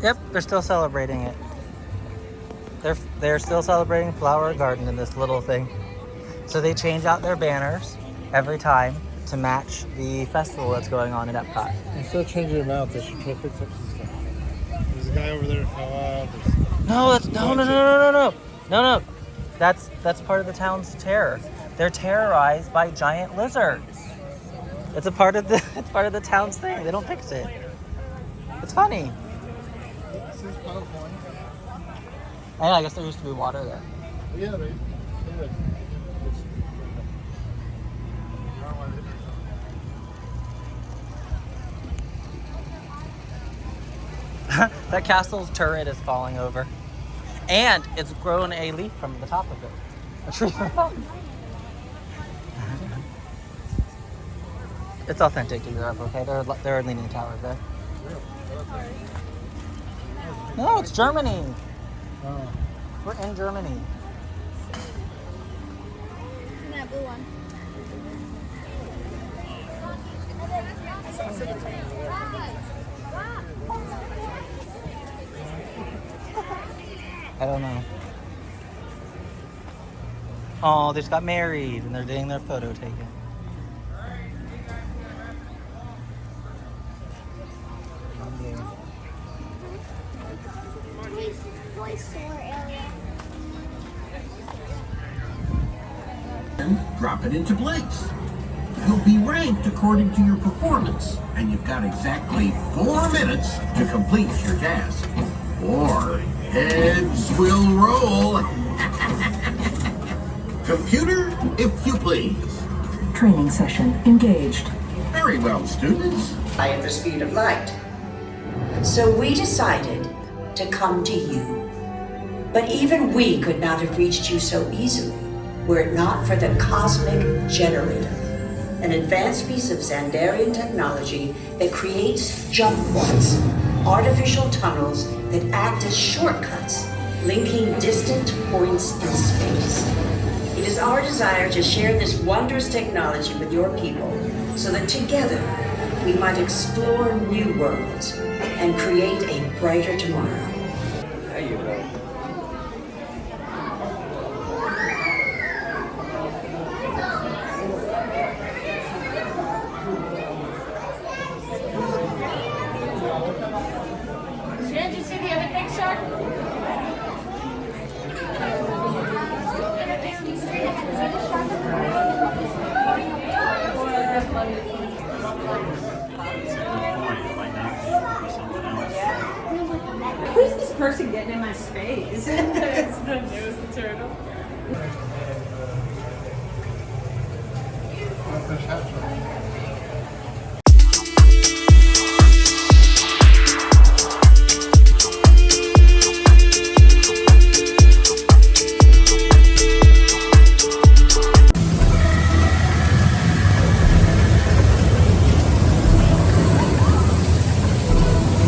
Yep, they're still celebrating it. They're still celebrating Flower Garden in this little thing. So they change out their banners every time to match the festival that's going on in Epcot. Instead of changing them out, they should try to fix up some stuff. There's a guy over there who fell out. No. That's part of the town's terror. They're terrorized by giant lizards. It's part of the town's thing. They don't fix it. It's funny. I guess there used to be water there. Yeah, they That castle's turret is falling over. And it's grown a leaf from the top of it. A tree from the top. It's authentic to Europe, okay? There are leaning towers there. No, it's Germany. Oh. We're in Germany. That blue one. I don't know. Oh, they just got married and they're getting their photo taken. Drop it into place. You'll be ranked according to your performance, and you've got exactly 4 minutes to complete your task. Or heads will roll. Computer, if you please. Training session engaged. Very well, students. At the speed of light. So we decided to come to you. But even we could not have reached you so easily were it not for the cosmic generator, an advanced piece of Xandarian technology that creates jump points, artificial tunnels that act as shortcuts, linking distant points in space. It is our desire to share this wondrous technology with your people so that together we might explore new worlds and create a brighter tomorrow. There you go. Did you see the other picture? Who's this person getting in my space? It's the nose turtle.